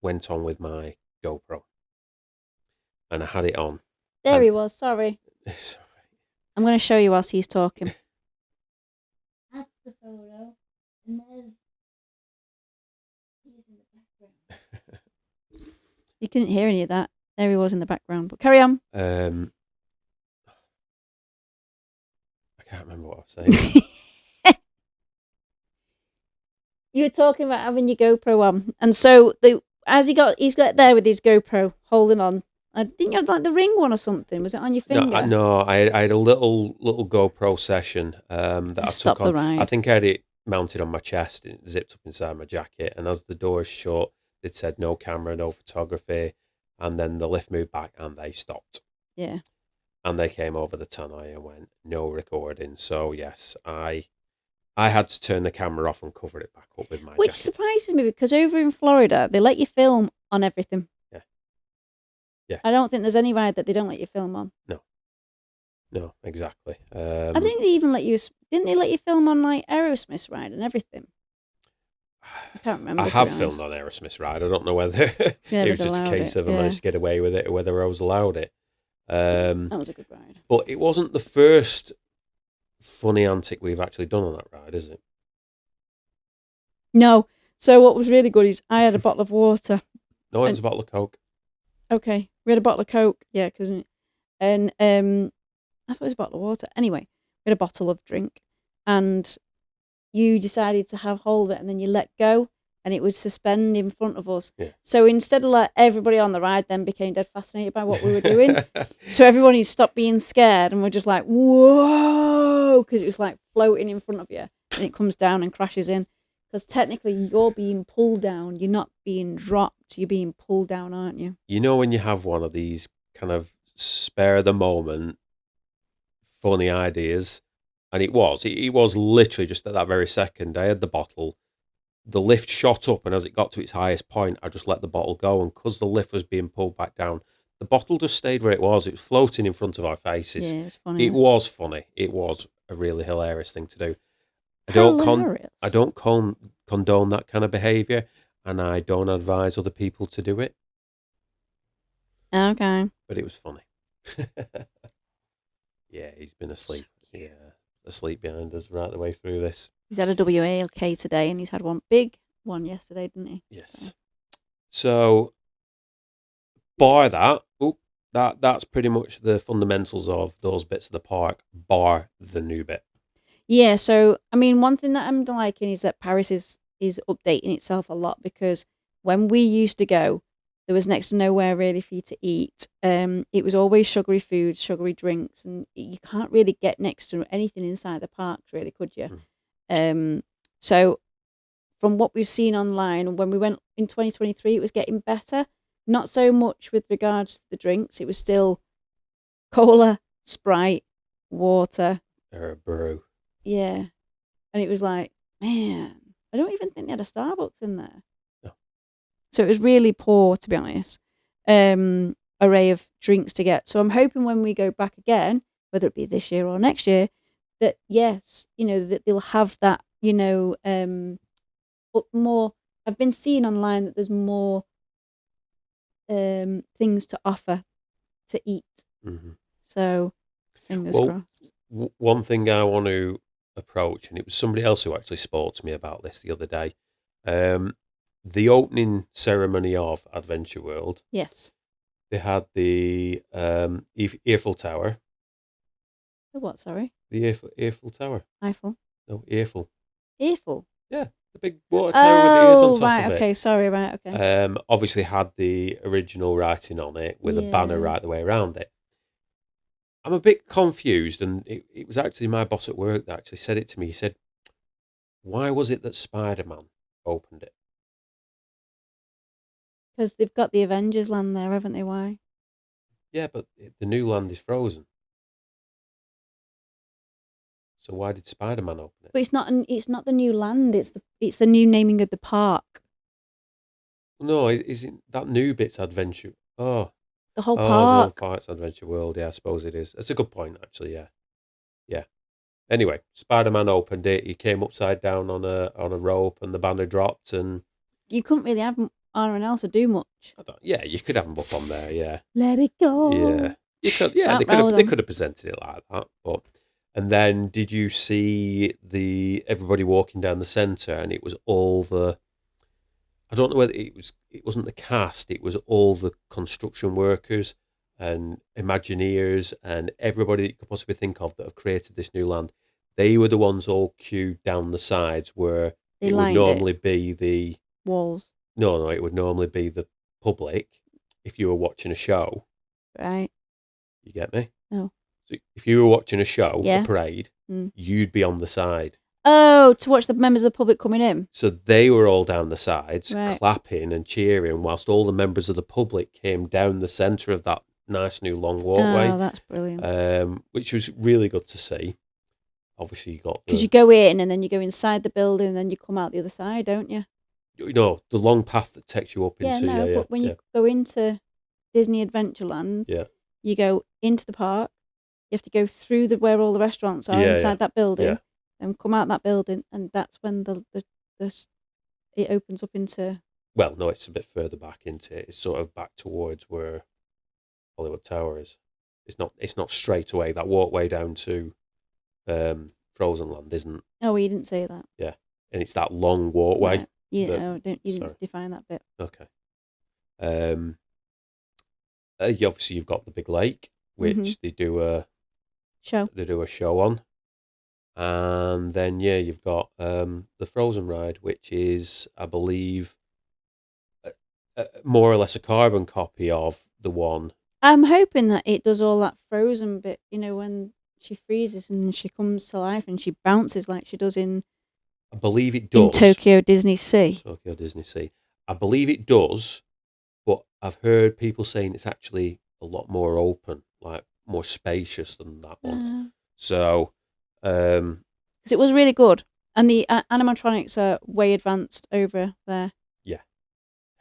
went on with my GoPro, and I had it on. There he was. Sorry. I'm going to show you whilst he's talking. That's the photo. And there's... He's in the background. You couldn't hear any of that. There he was in the background. But carry on. I can't remember what I was saying. You were talking about having your GoPro on. And so he's got there with his GoPro holding on. Didn't you have like the ring one or something? Was it on your finger? No, I had a little GoPro session that I Stop took on. the ride. I think I had it mounted on my chest, and zipped up inside my jacket. And as the doors shut, it said no camera, no photography. And then the lift moved back, and they stopped. Yeah. And they came over the tannoy and went, no recording. So yes, I had to turn the camera off and cover it back up with my Which jacket. surprises me because over in Florida, they let you film on everything. Yeah. I don't think there's any ride that they don't let you film on. No, exactly. I think they even let you. Didn't they let you film on like Aerosmith's ride and everything? I can't remember. I to be have honest. filmed on Aerosmith's ride. I don't know whether it Never was just a allowed case it, of I managed to get away with it or whether I was allowed it. That was a good ride. But it wasn't the first funny antic we've actually done on that ride, is it? No. So what was really good is I had a bottle of water. No, it was a bottle of Coke. Okay, we had a bottle of Coke. Yeah, and I thought it was a bottle of water. Anyway, we had a bottle of drink, and you decided to have hold of it, and then you let go, and it would suspend in front of us. Yeah. So instead of like everybody on the ride then became dead fascinated by what we were doing, so everybody stopped being scared, and we're just like, whoa, because it was like floating in front of you, and it comes down and crashes in. Because technically you're being pulled down, you're not being dropped, you're being pulled down, aren't you? You know when you have one of these kind of spare of the moment funny ideas, and it was literally just at that very second. I had the bottle, the lift shot up, and as it got to its highest point, I just let the bottle go, and because the lift was being pulled back down, the bottle just stayed where it was. It was floating in front of our faces. Yeah, it's funny. It was funny. It was a really hilarious thing to do. I don't condone that kind of behaviour, and I don't advise other people to do it. Okay. But it was funny. Yeah, he's been asleep. Yeah, asleep behind us right the way through this. He's had a WALK today, and he's had one big one yesterday, didn't he? Yes. So, bar that, that's pretty much the fundamentals of those bits of the park, bar the new bit. Yeah, so, I mean, one thing that I'm liking is that Paris is updating itself a lot, because when we used to go, there was next to nowhere really for you to eat. It was always sugary foods, sugary drinks, and you can't really get next to anything inside the parks, really, could you? So from what we've seen online, when we went in 2023, it was getting better. Not so much with regards to the drinks. It was still cola, Sprite, water. Or a brew. Yeah. And it was like, man, I don't even think they had a Starbucks in there. No. So it was really poor, to be honest, array of drinks to get. So I'm hoping when we go back again, whether it be this year or next year, that, yes, that they'll have that, more. I've been seeing online that there's more things to offer to eat. Mm-hmm. So fingers crossed. One thing I want to approach, and it was somebody else who actually spoke to me about this the other day, the opening ceremony of Adventure World. Yes. They had the Eiffel Tower. The what, sorry? The Eiffel Tower. Eiffel? No, Eiffel. Eiffel? Yeah, the big water tower with the ears on top right, of it. okay, sorry, right, okay. Obviously had the original writing on it with a banner right the way around it. I'm a bit confused, and it was actually my boss at work that actually said it to me. He said, why was it that Spider-Man opened it? Because they've got the Avengers land there, haven't they? Why? Yeah, but the new land is frozen. So why did Spider-Man open it? But it's not the new land. It's the new naming of the park. No, isn't that new bit's Adventure? Oh, the whole the park. whole park's Adventure World. Yeah, I suppose it is. That's a good point, actually. Yeah. Anyway, Spider-Man opened it. He came upside down on a rope, and the banner dropped. And you couldn't really have anyone else to do much. Yeah, you could have them up on there. Yeah. Let it go. Yeah, you could. Yeah, they could have presented it like that, but. And then, did you see everybody walking down the centre? And it was all the, I don't know whether it wasn't the cast. It was all the construction workers and Imagineers and everybody that you could possibly think of that have created this new land. They were the ones all queued down the sides where it would normally be the walls. No, it would normally be the public if you were watching a show. Right. You get me? No. If you were watching a show, a parade, you'd be on the side. Oh, to watch the members of the public coming in. So they were all down the sides, clapping and cheering, whilst all the members of the public came down the centre of that nice new long walkway. Oh, that's brilliant. Which was really good to see. Obviously, you got because you go in and then you go inside the building and then you come out the other side, don't you? The long path that takes you up into. But when you go into Disney Adventureland, you go into the park. You have to go through where all the restaurants are inside that building, and come out that building, and that's when it opens up into. Well, no, it's a bit further back into it. It's sort of back towards where Hollywood Tower is. It's not straight away. That walkway down to Frozen Land isn't. Oh, you didn't say that. Yeah, and it's that long walkway. Right. Yeah, you didn't define that bit. Okay. Obviously, you've got the big lake, which they do a show. They do a show on, and then you've got the Frozen ride, which is, I believe, more or less a carbon copy of the one. I'm hoping that it does all that Frozen bit. When she freezes and she comes to life and she bounces like she does in. I believe it does in Tokyo Disney Sea. Tokyo Disney Sea. I believe it does, but I've heard people saying it's actually a lot more open, like more spacious than that one. So, because it was really good. And the animatronics are way advanced over there.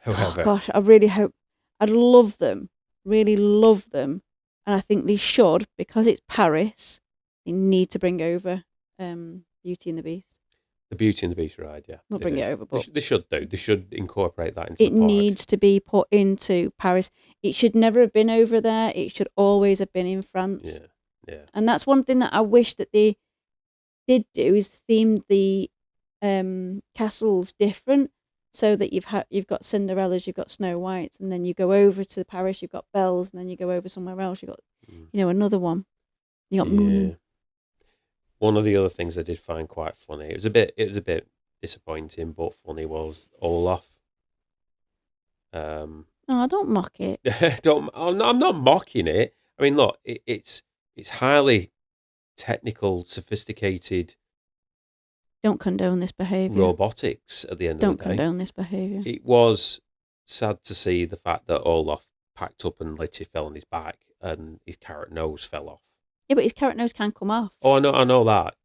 However, Oh, gosh, I really hope. I'd love them. Really love them. And I think they should, because it's Paris, they need to bring over Beauty and the Beast. the Beauty and the Beast ride, yeah. We'll they bring do. it over, but They should do. They should incorporate that into it the park. needs to be put into Paris. It should never have been over there. It should always have been in France. Yeah. And that's one thing that I wish that they did do, is theme the castles different, so that you've got Cinderella's, you've got Snow White's, and then you go over to Paris, you've got Belle's, and then you go over somewhere else, you've got another one. You got Moulin. One of the other things I did find quite funny, it was a bit disappointing but funny, was Olaf. Oh, don't mock it. I'm not mocking it. I mean, look, it's highly technical, sophisticated. Don't condone this behaviour. Robotics at the end Don't of the day. condone this behaviour. It was sad to see the fact that Olaf packed up and literally fell on his back and his carrot nose fell off. Yeah, but his carrot nose can come off. Oh, I know that,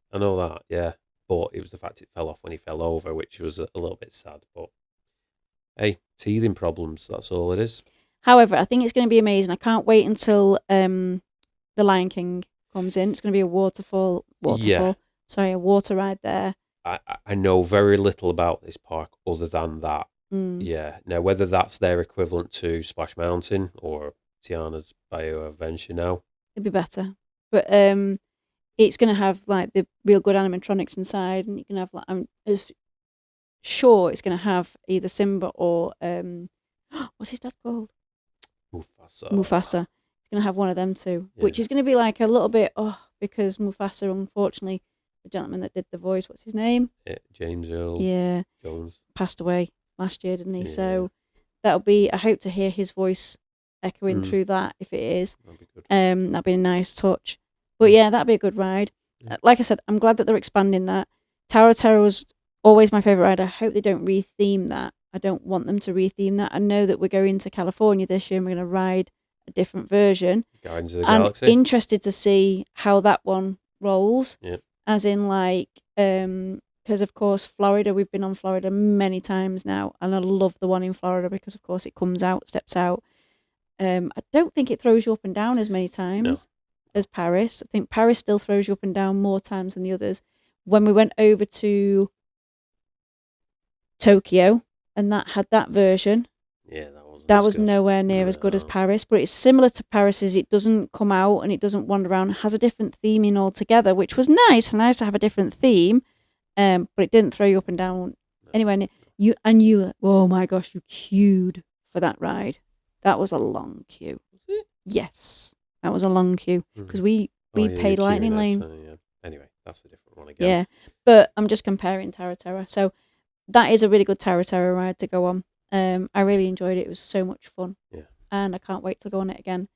yeah. But it was the fact it fell off when he fell over, which was a little bit sad. But hey, teething problems, that's all it is. However, I think it's going to be amazing. I can't wait until The Lion King comes in. It's going to be a waterfall. Yeah. Sorry, a water ride there. I know very little about this park other than that. Yeah. Now, whether that's their equivalent to Splash Mountain or Tiana's Bayou Adventure now. It'd be better. But it's going to have like the real good animatronics inside, and you can have like, I'm sure it's going to have either Simba or what's his dad called? Mufasa. It's going to have one of them too, which is going to be like a little bit because Mufasa, unfortunately, the gentleman that did the voice, what's his name? James Earl Jones. Passed away last year, didn't he? Yeah. So that'll be, I hope to hear his voice echoing through that, if it is. That'd be good. That'd be a nice touch. But yeah, that'd be a good ride. Like I said, I'm glad that they're expanding that. Tower of Terror was always my favourite ride. I hope they don't re-theme that. I don't want them to re-theme that. I know that we're going to California this year and we're going to ride a different version. Guardians of the I'm Galaxy. interested to see how that one rolls. Yeah. As in, like, because of course Florida, we've been on Florida many times now, and I love the one in Florida because of course it steps out. I don't think it throws you up and down as many times as Paris. I think Paris still throws you up and down more times than the others. When we went over to Tokyo and that had that version, that was nowhere near as good as Paris, but it's similar to Paris's. It doesn't come out and it doesn't wander around. It has a different theming altogether, which was nice to have a different theme, but it didn't throw you up and down anywhere near. You, oh my gosh, you queued for that ride. That was a long queue. Was it? Yes, that was a long queue because we paid Lightning Lane. Anyway, that's a different one again. Yeah, but I'm just comparing Tower of Terror. So that is a really good Tower of Terror ride to go on. I really enjoyed it. It was so much fun. Yeah. And I can't wait to go on it again.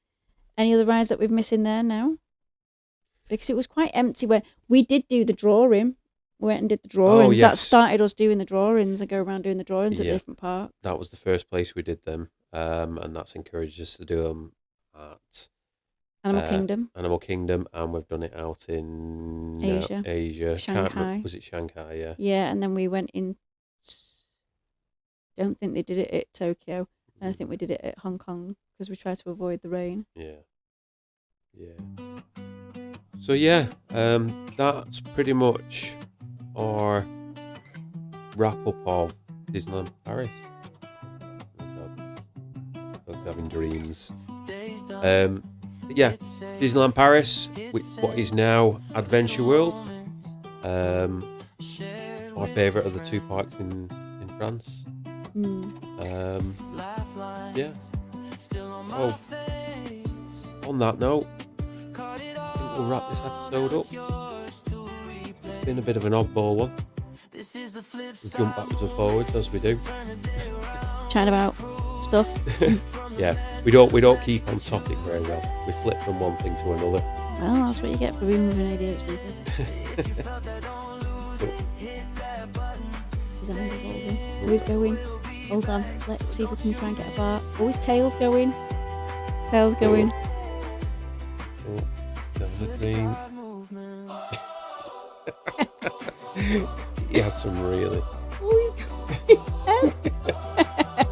Any other rides that we've missed in there now? Because it was quite empty when we did do the drawing. We went and did the drawings. Oh, yes. That started us doing the drawings and go around doing the drawings at different parks. That was the first place we did them. And that's encouraged us to do them at Animal Kingdom, and we've done it out in Asia. Shanghai. Was it Shanghai? Yeah. Yeah, and then we went in. Don't think they did it at Tokyo. And I think we did it at Hong Kong because we tried to avoid the rain. Yeah. So yeah, that's pretty much our wrap up of Disneyland Paris. Dogs having dreams. Yeah, Disneyland Paris, what is now Adventure World. My favourite of the two parks in France. Yeah. Oh, on that note, I think we'll wrap this episode up. It's been a bit of an oddball one. We jump backwards and forwards as we do. Chatting about stuff. Yeah, we don't keep on topic very well. We flip from one thing to another. Well, that's what you get for being with an ADHD. Design evolving. Always going. Hold on. Let's see if we can try and get a bar. Always tails going. Tails going. That was a thing. He has some really. Oh, he's got his head.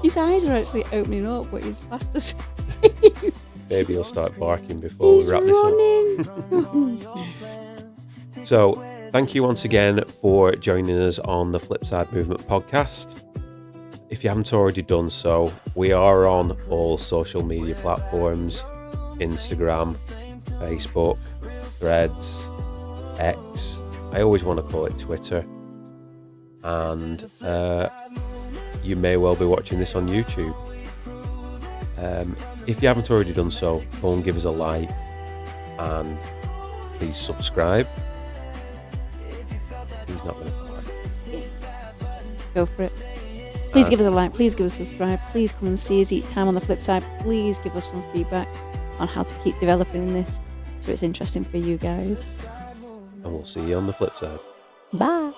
His eyes are actually opening up, but he's fast asleep. Maybe he'll start barking before He's we wrap running. this up. So, thank you once again for joining us on the Flipside Movement podcast. If you haven't already done so, we are on all social media platforms: Instagram, Facebook, Threads, X. I always want to call it Twitter. And you may well be watching this on YouTube. If you haven't already done so, go and give us a like and please subscribe. He's not going to fly. Go for it. Please give us a like. Please give us a subscribe. Please come and see us each time on the flip side. Please give us some feedback on how to keep developing in this so it's interesting for you guys. And we'll see you on the flip side. Bye.